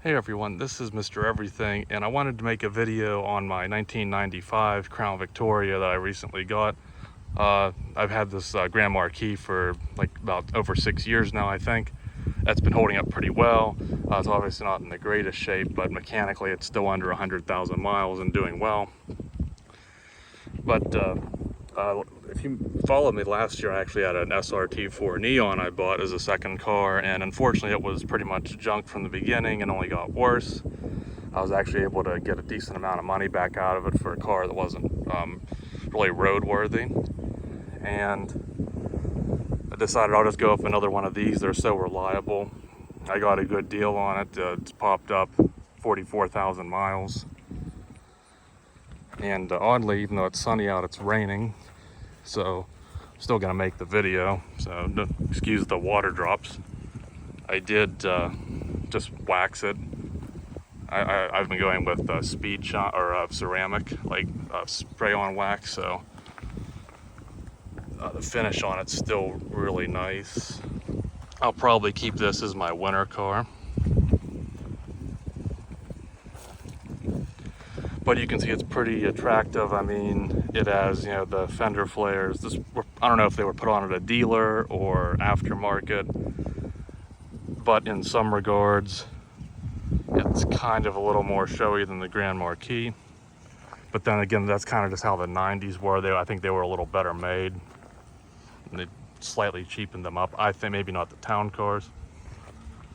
Hey everyone, this is Mr. Everything, and I wanted to make a video on my 1995 Crown Victoria that I recently got. I've had this Grand Marquis for like about over 6 years now, I think. That's been holding up pretty well. It's obviously not in the greatest shape, but mechanically it's still under 100,000 miles and doing well. But if you followed me last year, I actually had an SRT4 Neon I bought as a second car, and unfortunately it was pretty much junk from the beginning and only got worse. I was actually able to get a decent amount of money back out of it for a car that wasn't really roadworthy, and I decided I'll just go with another one of these. They're so reliable. I got a good deal on it. It's popped up 44,000 miles. And oddly, even though it's sunny out, it's raining, so I'm still gonna make the video, so excuse the water drops. I did just wax it. I've been going with speed shot or ceramic, like spray on wax, so the finish on it's still really nice. I'll probably keep this as my winter car. But you can see it's pretty attractive. I mean, it has, you know, the fender flares. I don't know if they were put on at a dealer or aftermarket, but in some regards, it's kind of a little more showy than the Grand Marquis. But then again, that's kind of just how the 90s were. I think they were a little better made. And they slightly cheapened them up. I think maybe not the town cars.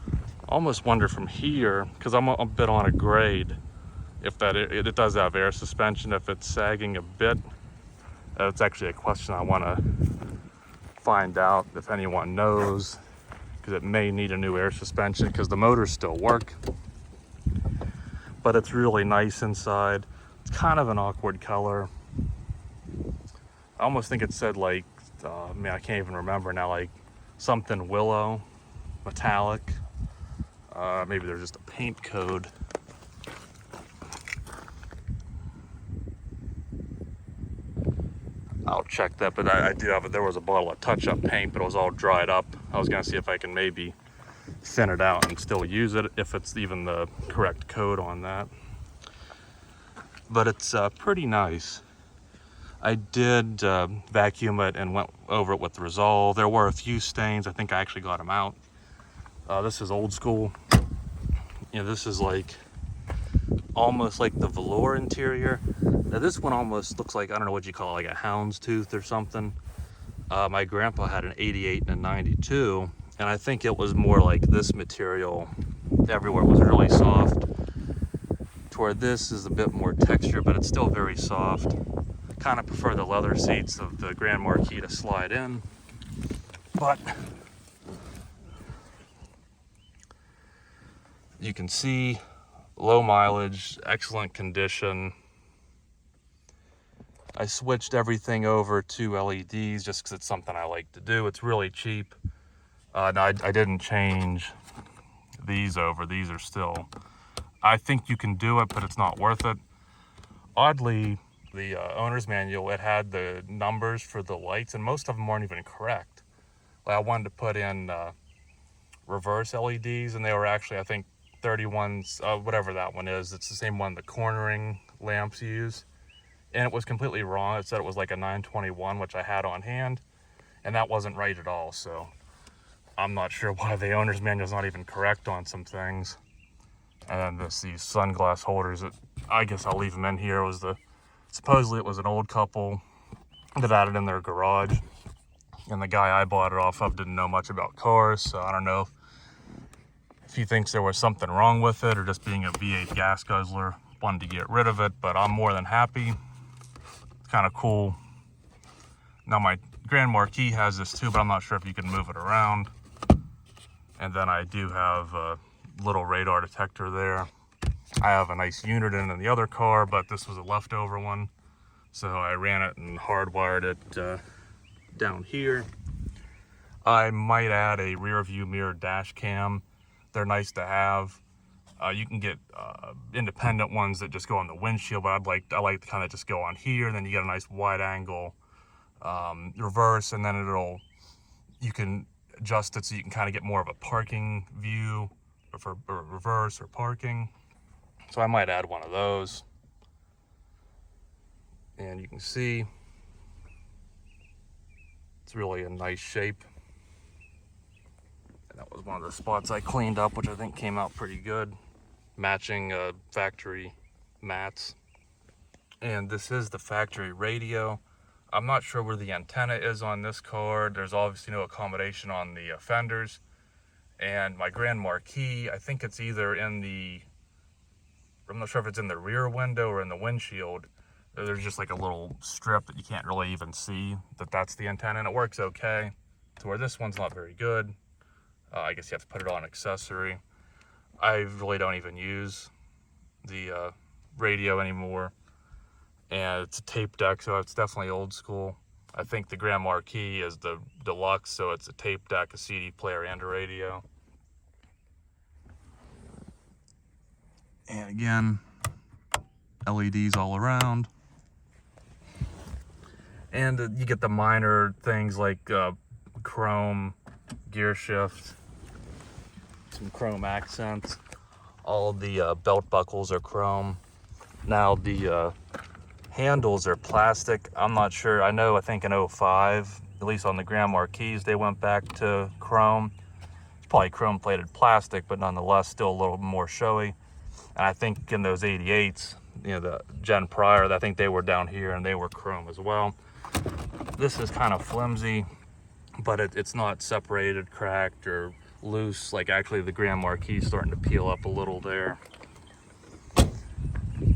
I almost wonder from here, because I'm a bit on a grade, if it does have air suspension, if it's sagging a bit. It's actually a question I want to find out if anyone knows, because it may need a new air suspension because the motors still work. But it's really nice inside. It's kind of an awkward color. I almost think it said like, I can't even remember now, like something willow, metallic. Maybe there's just a paint code. I'll check that, but I do have it. There was a bottle of touch-up paint, but it was all dried up. I was gonna see if I can maybe thin it out and still use it, if it's even the correct code on that. But it's pretty nice. I did vacuum it and went over it with Resolve. There were a few stains. I think I actually got them out. This is old school. You know, this is like almost like the velour interior. Now this one almost looks like, I don't know what you call it, like a houndstooth or something. My grandpa had an 88 and a 92, and I think it was more like this material everywhere. It was really soft, to where this is a bit more texture, but it's still very soft. Kind of prefer the leather seats of the Grand Marquis to slide in, but you can see low mileage, excellent condition. I switched everything over to LEDs just because it's something I like to do. It's really cheap. No, I didn't change these over. These are still, I think you can do it, but it's not worth it. Oddly, the owner's manual, it had the numbers for the lights, and most of them weren't even correct. Like I wanted to put in reverse LEDs, and they were actually, I think, 31s, whatever that one is. It's the same one the cornering lamps use. And it was completely wrong. It said it was like a 921, which I had on hand, and that wasn't right at all. So I'm not sure why the owner's manual is not even correct on some things. And then these sunglass holders, I guess I'll leave them in here. Supposedly it was an old couple that had it in their garage, and the guy I bought it off of didn't know much about cars, so I don't know if he thinks there was something wrong with it or just being a V8 gas guzzler, wanted to get rid of it, but I'm more than happy. It's kind of cool. Now my Grand Marquis has this too, but I'm not sure if you can move it around. And then I do have a little radar detector there. I have a nice unit in the other car, but this was a leftover one, so I ran it and hardwired it down here. I might add a rear view mirror dash cam. They're nice to have. You can get independent ones that just go on the windshield, but I like to kind of just go on here, and then you get a nice wide angle reverse, and then you can adjust it so you can kind of get more of a parking view for reverse or parking. So I might add one of those. And you can see it's really in nice shape. And that was one of the spots I cleaned up, which I think came out pretty good. Matching factory mats. And this is the factory radio. I'm not sure where the antenna is on this car. There's obviously no accommodation on the fenders. And my Grand Marquis, I think it's either in the, I'm not sure if it's in the rear window or in the windshield. There's just like a little strip that you can't really even see that's the antenna, and it works okay. To where this one's not very good. I guess you have to put it on accessory. I really don't even use the radio anymore. And it's a tape deck, so it's definitely old school. I think the Grand Marquis is the deluxe, so it's a tape deck, a CD player, and a radio. And again, LEDs all around. And you get the minor things like chrome gear shift, some chrome accents. All the belt buckles are chrome. Now the handles are plastic. I'm not sure. I think in 05, at least on the Grand Marquis, they went back to chrome. It's probably chrome plated plastic, but nonetheless still a little more showy. And I think in those 88s, the gen prior, I think they were down here and they were chrome as well. This is kind of flimsy, but it's not separated, cracked, or loose. Like actually the Grand Marquis is starting to peel up a little there.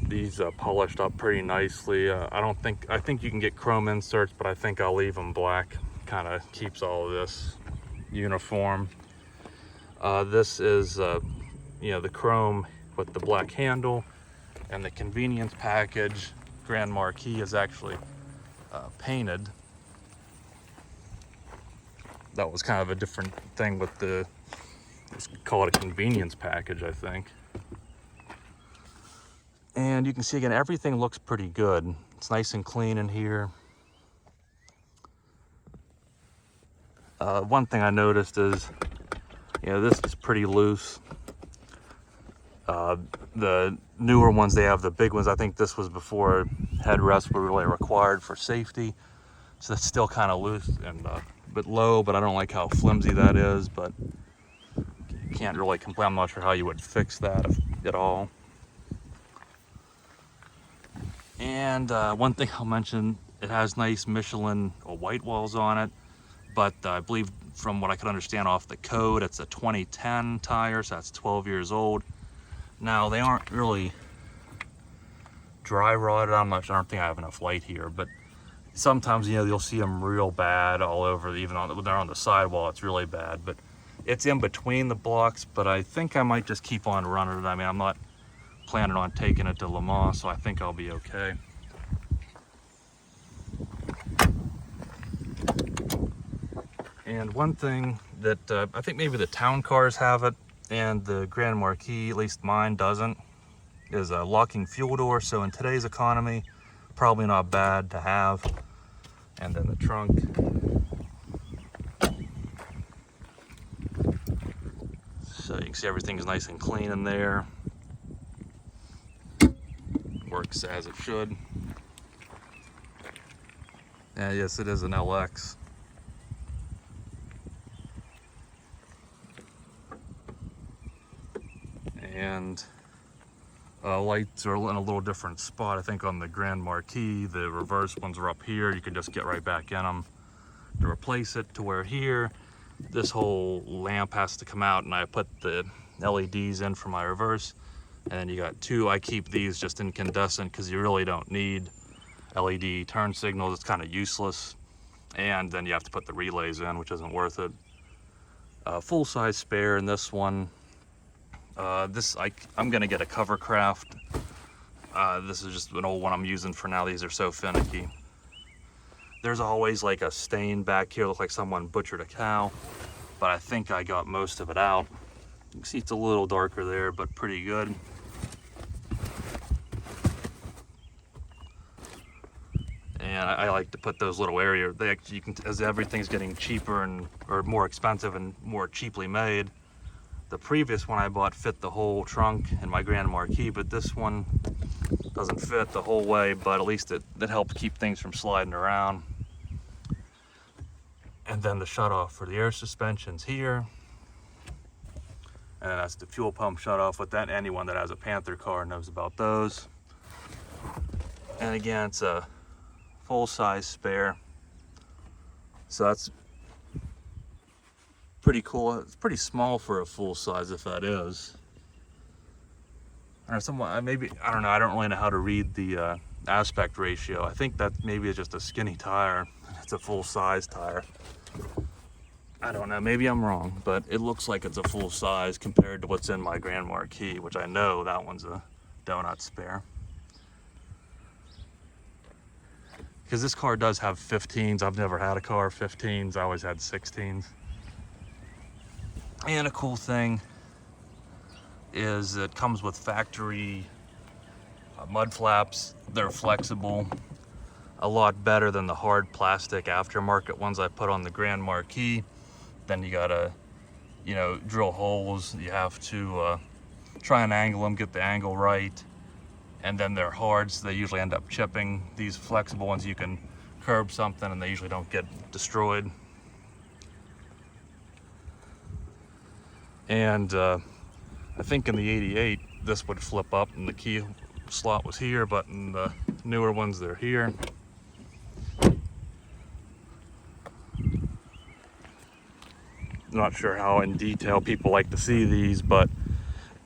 These polished up pretty nicely. I think you can get chrome inserts, but I think I'll leave them black. Kind of keeps all of this uniform. This is, the chrome with the black handle, and the convenience package. Grand Marquis is actually painted. That was kind of a different thing with let's call it a convenience package, I think. And you can see again, everything looks pretty good. It's nice and clean in here. One thing I noticed is, this is pretty loose. The newer ones, they have the big ones. I think this was before headrests were really required for safety. So that's still kind of loose and a bit low, but I don't like how flimsy that is, but you can't really complain. I'm not sure how you would fix that at all. And one thing I'll mention, it has nice Michelin white walls on it, but I believe from what I could understand off the code, it's a 2010 tire, so that's 12 years old. Now, they aren't really dry rotted. I don't think I have enough light here, but sometimes, you'll see them real bad all over, even when they're on the sidewall, it's really bad. But it's in between the blocks, but I think I might just keep on running it. I mean, I'm not planning on taking it to Le Mans, so I think I'll be okay. And one thing that I think maybe the town cars have it, and the Grand Marquis, at least mine, doesn't, is a locking fuel door. So in today's economy, probably not bad to have. And then the trunk. So you can see everything's nice and clean in there. Works as it should. And yes, it is an LX. And lights are in a little different spot. I think on the Grand Marquis, the reverse ones are up here. You can just get right back in them to replace it, to where here, this whole lamp has to come out, and I put the LEDs in for my reverse. And then you got two. I keep these just incandescent because you really don't need LED turn signals. It's kind of useless. And then you have to put the relays in, which isn't worth it. Full-size spare in this one. I'm gonna get a Covercraft. This is just an old one I'm using for now. These are so finicky. There's always like a stain back here, looks like someone butchered a cow, but I think I got most of it out. You can see it's a little darker there, but pretty good. And I like to put those little areas. As everything's getting cheaper or more expensive and more cheaply made, The previous one I bought fit the whole trunk in my Grand Marquis, but this one doesn't fit the whole way, but at least it helps keep things from sliding around. And then the shutoff for the air suspension's here. And that's the fuel pump shutoff, but then anyone that has a Panther car knows about those. And again, it's a full-size spare. So that's pretty cool. It's pretty small for a full size, if that is. Or someone, maybe, I don't know, I don't really know how to read the aspect ratio. I think that maybe it's just a skinny tire. It's a full size tire. I don't know, maybe I'm wrong, but it looks like it's a full size compared to what's in my Grand Marquis, which I know that one's a donut spare. Because this car does have 15s. I've never had a car 15s. I always had 16s. And a cool thing is it comes with factory mud flaps. They're flexible, a lot better than the hard plastic aftermarket ones I put on the Grand Marquis. Then you gotta, you know, drill holes. You have to try and angle them, get the angle right. And then they're hard, so they usually end up chipping. These flexible ones, you can curb something and they usually don't get destroyed. And I think in the 88, this would flip up and the key slot was here, but in the newer ones, they're here. Not sure how in detail people like to see these, but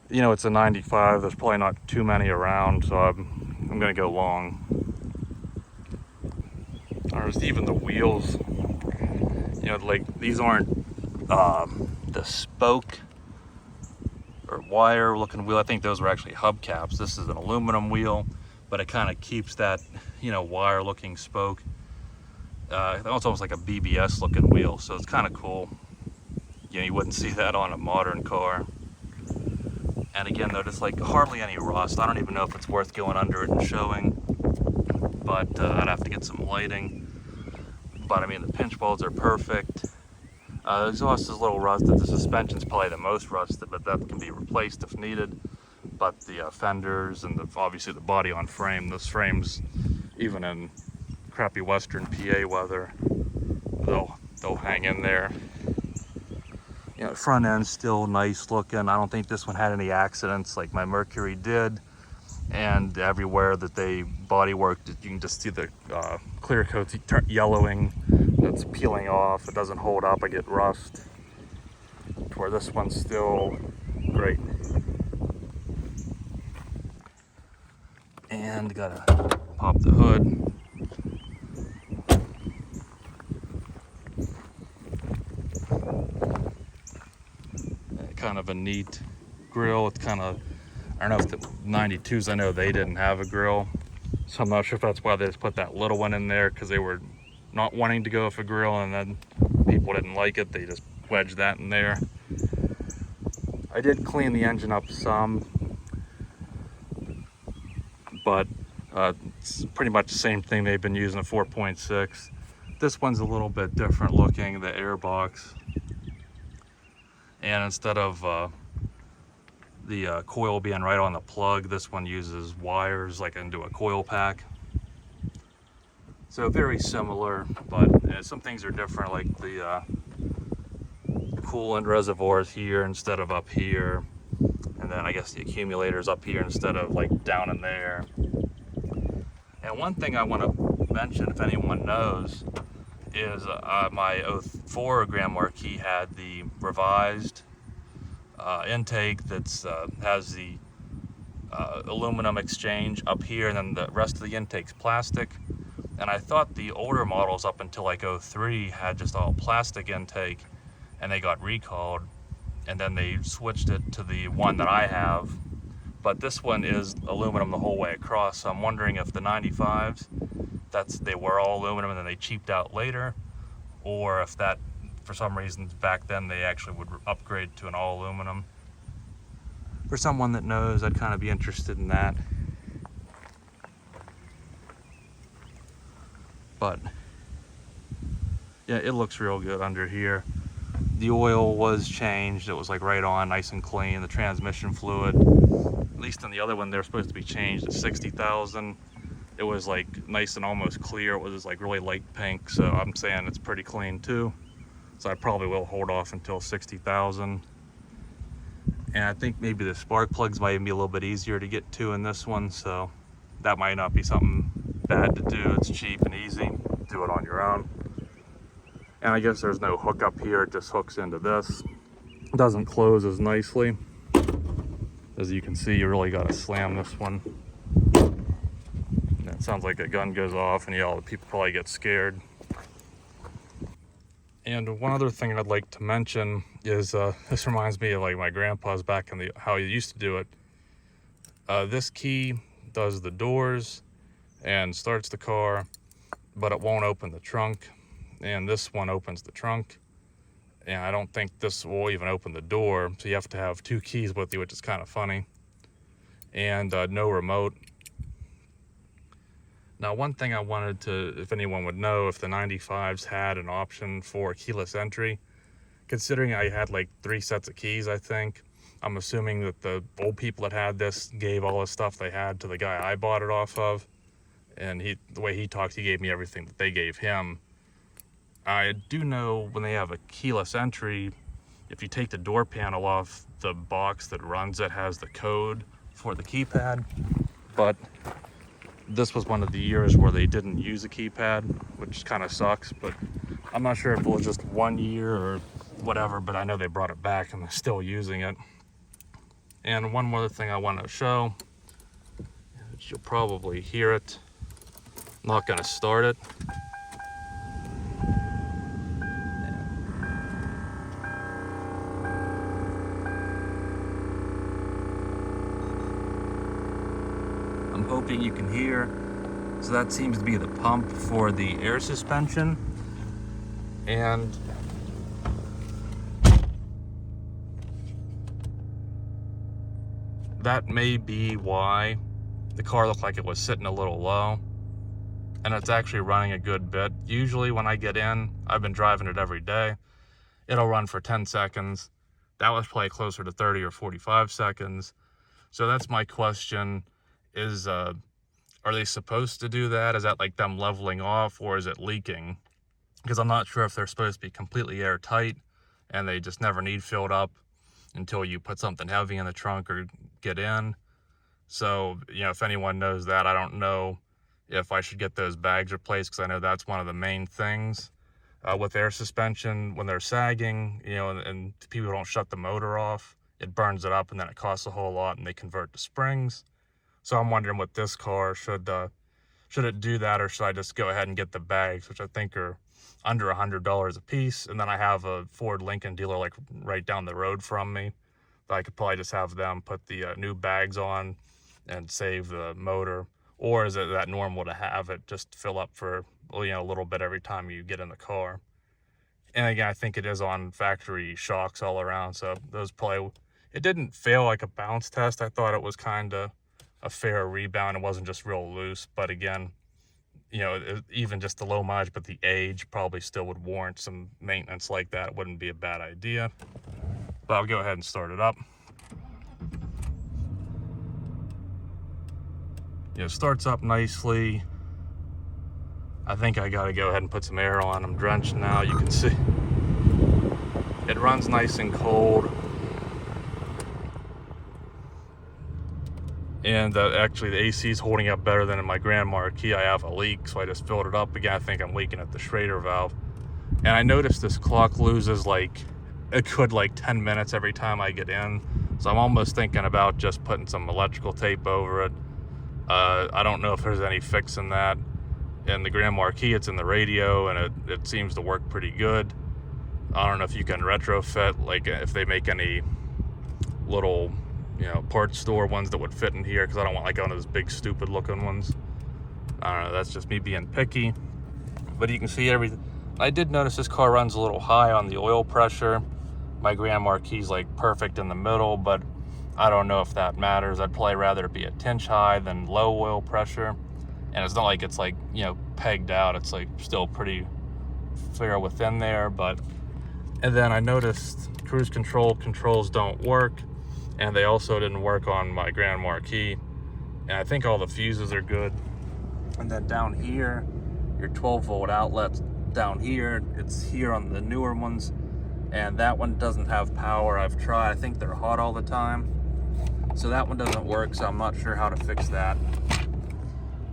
you know, it's a 95. There's probably not too many around, so I'm gonna go long. There's even the wheels. You know, like these aren't the spoke or wire looking wheel. I think those were actually hubcaps. This is an aluminum wheel, but it kind of keeps that, you know, wire looking spoke. It's almost like a BBS looking wheel, so it's kind of cool. You know, you wouldn't see that on a modern car. And again, though, there's like hardly any rust. I don't even know if it's worth going under it and showing, but I'd have to get some lighting. But I mean, the pinch welds are perfect. The exhaust is a little rusted. The suspension's probably the most rusted, but that can be replaced if needed. But the fenders and obviously the body on frame, those frames, even in crappy Western PA weather, they'll hang in there. You know, front end's still nice looking. I don't think this one had any accidents like my Mercury did. And everywhere that they body worked, you can just see the clear coat's yellowing. That's peeling off. It doesn't hold up. I get rust. Where this one's still great. And gotta pop the hood. Kind of a neat grill. It's kind of, I don't know if the 92s, I know they didn't have a grill, so I'm not sure if that's why they just put that little one in there, because they were not wanting to go with a grill and then people didn't like it. They just wedged that in there. I did clean the engine up some, but it's pretty much the same thing they've been using, a 4.6. This one's a little bit different looking, the air box. And instead of the coil being right on the plug, this one uses wires like into a coil pack. So very similar, but some things are different, like the coolant reservoirs here instead of up here. And then I guess the accumulator's up here instead of like down in there. And one thing I want to mention, if anyone knows, is my 04 Grand Marquis had the revised intake that's has the aluminum exchange up here, and then the rest of the intake's plastic. And I thought the older models up until like 03 had just all plastic intake, and they got recalled, and then they switched it to the one that I have. But this one is aluminum the whole way across, so I'm wondering if the 95s, they were all aluminum and then they cheaped out later, or if that, for some reason back then, they actually would upgrade to an all aluminum. For someone that knows, I'd kind of be interested in that. But yeah, it looks real good under here. the oil was changed. It was like right on, nice and clean. The transmission fluid, at least in the other one, they're supposed to be changed at 60,000. It was like nice and almost clear. It was like really light pink, so I'm saying it's pretty clean too. So I probably will hold off until 60,000. And I think maybe the spark plugs might be a little bit easier to get to in this one, so that might not be something bad to do. It's cheap and easy. Do it on your own. And I guess there's no hook up here. It just hooks into this. It doesn't close as nicely. As you can see, you really got to slam this one. It sounds like a gun goes off, and all the people probably get scared. And one other thing I'd like to mention is this reminds me of like my grandpa's back in how he used to do it. This key does the doors and starts the car, but it won't open the trunk. And this one opens the trunk. And I don't think this will even open the door, so you have to have two keys with you, which is kind of funny. And no remote. Now, one thing I wanted to, if anyone would know, if the 95s had an option for keyless entry, considering I had like 3 sets of keys, I think, I'm assuming that the old people that had this gave all the stuff they had to the guy I bought it off of. And the way he talked, he gave me everything that they gave him. I do know when they have a keyless entry, if you take the door panel off, the box that runs it has the code for the keypad. But this was one of the years where they didn't use a keypad, which kind of sucks, but I'm not sure if it was just 1 year or whatever, but I know they brought it back and they're still using it. And one more thing I want to show, you'll probably hear it. I'm not going to start it. I'm hoping you can hear. So that seems to be the pump for the air suspension. And that may be why the car looked like it was sitting a little low. And it's actually running a good bit. Usually when I get in, I've been driving it every day, it'll run for 10 seconds. That was probably closer to 30 or 45 seconds. So that's my question. Are they supposed to do that? Is that like them leveling off, or is it leaking? Because I'm not sure if they're supposed to be completely airtight and they just never need filled up until you put something heavy in the trunk or get in. So, if anyone knows that, I don't know if I should get those bags replaced, because I know that's one of the main things with air suspension. When they're sagging, and people don't shut the motor off, it burns it up and then it costs a whole lot and they convert to springs. So I'm wondering with this car, should it do that, or should I just go ahead and get the bags, which I think are under $100 a piece. And then I have a Ford Lincoln dealer like right down the road from me that I could probably just have them put the new bags on and save the motor. Or is it that normal to have it just fill up for a little bit every time you get in the car? And again, I think it is on factory shocks all around, so those probably, it didn't fail like a bounce test. I thought it was kind of a fair rebound. It wasn't just real loose, but again, even just the low mileage, but the age probably still would warrant some maintenance like that. It wouldn't be a bad idea. But I'll go ahead and start it up. It starts up nicely. I think I gotta go ahead and put some air on. I'm drenched now, you can see. It runs nice and cold. And actually the AC is holding up better than in my Grand Marquis. I have a leak, so I just filled it up again. I think I'm leaking at the Schrader valve. And I noticed this clock loses a good 10 minutes every time I get in. So I'm almost thinking about just putting some electrical tape over it. I don't know if there's any fix in that. In the Grand Marquis, it's in the radio, and it seems to work pretty good. I don't know if you can retrofit, if they make any little, parts store ones that would fit in here, because I don't want one of those big stupid looking ones. I don't know, that's just me being picky. But you can see everything. I did notice this car runs a little high on the oil pressure. My Grand Marquis is perfect in the middle, but I don't know if that matters. I'd probably rather it be a tinge high than low oil pressure. And it's not like it's pegged out. It's still pretty fair within there, but And then I noticed cruise control controls don't work, and they also didn't work on my Grand Marquis. And I think all the fuses are good. And then down here, your 12-volt outlets down here, it's here on the newer ones, and that one doesn't have power. I've tried, I think they're hot all the time. So that one doesn't work, so I'm not sure how to fix that.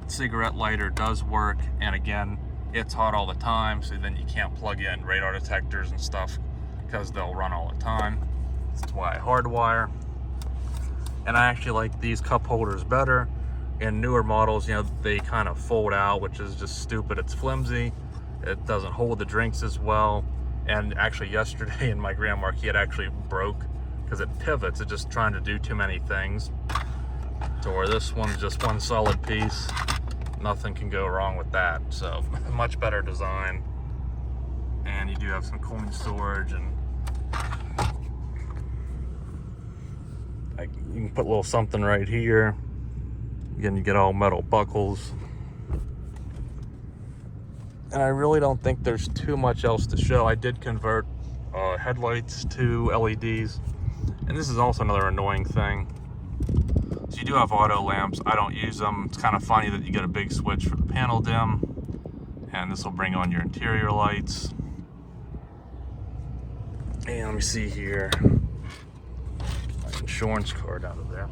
Cigarette lighter does work, and again, it's hot all the time, so then you can't plug in radar detectors and stuff because they'll run all the time. That's why I hardwire. And I actually like these cup holders better. In newer models, you know, they kind of fold out, which is just stupid. It's flimsy. It doesn't hold the drinks as well. And actually yesterday in my Grand Marquis, it actually broke because it pivots. It's just trying to do too many things. To where this one's just one solid piece. Nothing can go wrong with that. So much better design. And you do have some coin storage, and you can put a little something right here. Again, you get all metal buckles. And I really don't think there's too much else to show. I did convert headlights to LEDs. And this is also another annoying thing. So you do have auto lamps. I don't use them. It's kind of funny that you get a big switch for the panel dim. And this will bring on your interior lights. And let me see here. My insurance card out of there.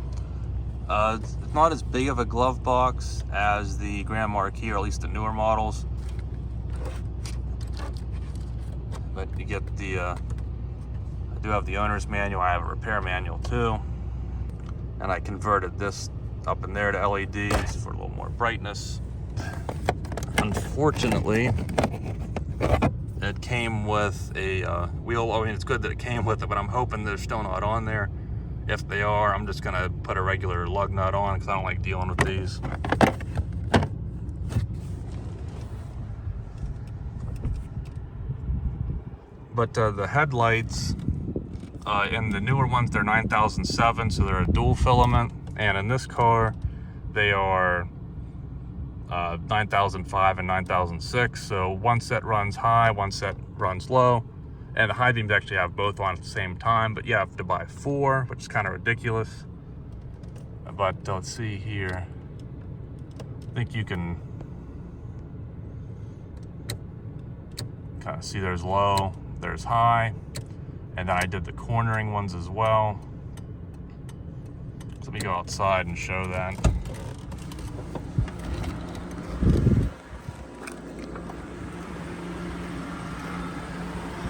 It's not as big of a glove box as the Grand Marquis, or at least the newer models. But you get the, I do have the owner's manual. I have a repair manual too. And I converted this up in there to LEDs for a little more brightness. Unfortunately, it came with a wheel. I mean, it's good that it came with it, but I'm hoping they're still not on there. If they are, I'm just gonna put a regular lug nut on because I don't like dealing with these. But the headlights, in the newer ones, they're 9007, so they're a dual filament. And in this car, they are 9005 and 9006. So one set runs high, one set runs low. And the high beams actually have both on at the same time, but you have to buy 4, which is kind of ridiculous. But let's see here. I think you can kind of see there's low, there's high. And then I did the cornering ones as well. So let me go outside and show that.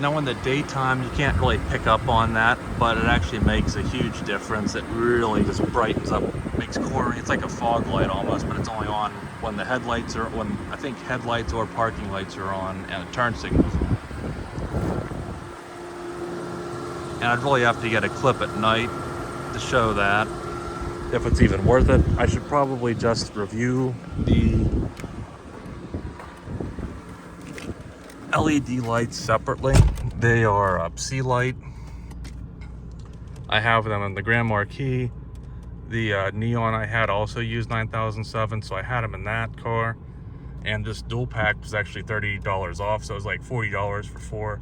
Now in the daytime, you can't really pick up on that, but it actually makes a huge difference. It really just brightens up, makes cornering. It's like a fog light almost, but it's only on when the headlights are, when I think headlights or parking lights are on, and turn signals. And I'd really have to get a clip at night to show that, if it's even worth it. I should probably just review the LED lights separately. They are C light. I have them in the Grand Marquis. The neon I had also used 9007, so I had them in that car. And this dual pack was actually $30 off, so it was like $40 for 4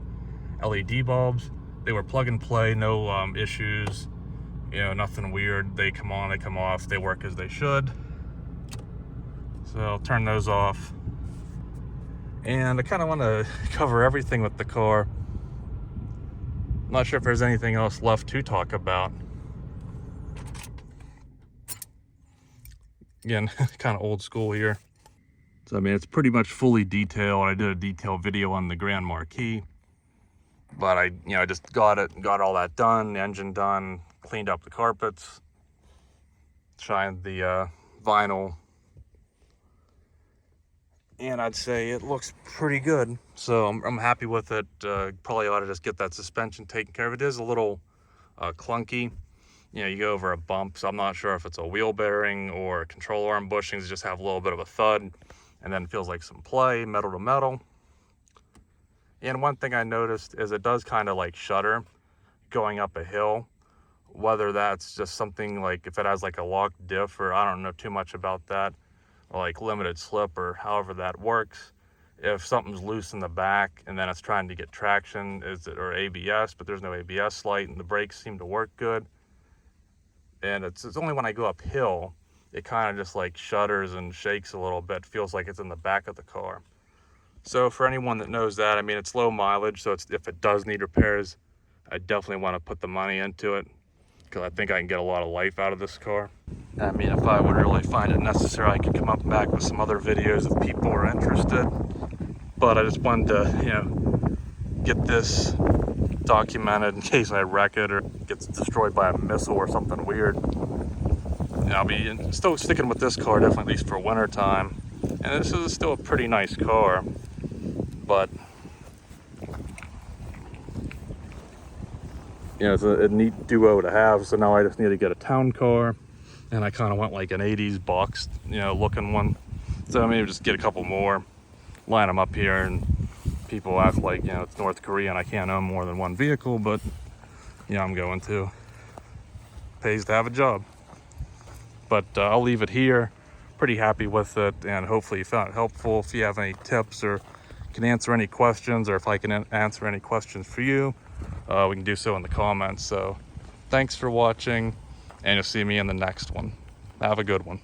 LED bulbs. They were plug and play, no issues, you know, nothing weird. They come on, they come off, they work as they should. So I'll turn those off. And I kind of want to cover everything with the car. I'm not sure if there's anything else left to talk about. Again, kind of old school here. So I mean, it's pretty much fully detailed. I did a detailed video on the Grand Marquis. But I just got all that done, the engine done, cleaned up the carpets, shined the vinyl, and I'd say it looks pretty good. So I'm happy with it. Probably ought to just get that suspension taken care of. It is a little clunky. You know, you go over a bump, so I'm not sure if it's a wheel bearing or control arm bushings. Just have a little bit of a thud, and then it feels like some play, metal to metal. And one thing I noticed is it does kind of like shudder going up a hill. Whether that's just something like if it has like a locked diff, or I don't know too much about that, or like limited slip, or however that works. if something's loose in the back and then it's trying to get traction, or ABS, but there's no ABS light and the brakes seem to work good. And it's only when I go uphill, it kind of just like shudders and shakes a little bit, feels like it's in the back of the car. So for anyone that knows that, I mean, it's low mileage, so if it does need repairs, I definitely want to put the money into it, because I think I can get a lot of life out of this car. I mean, if I would really find it necessary, I could come up back with some other videos if people are interested. But I just wanted to, get this documented in case I wreck it or it gets destroyed by a missile or something weird. I'll be still sticking with this car, definitely, at least for winter time. And this is still a pretty nice car, but it's a neat duo to have. So now I just need to get a town car, and I kind of want like an 80s box, looking one. So maybe just get a couple more, line them up here, and people act like, it's North Korea and I can't own more than one vehicle, but I'm going to. Pays to have a job. But I'll leave it here. Pretty happy with it, and hopefully you found it helpful. If you have any tips or can answer any questions, or if I can answer any questions for you, we can do so in the comments. So thanks for watching, and you'll see me in the next one. Have a good one.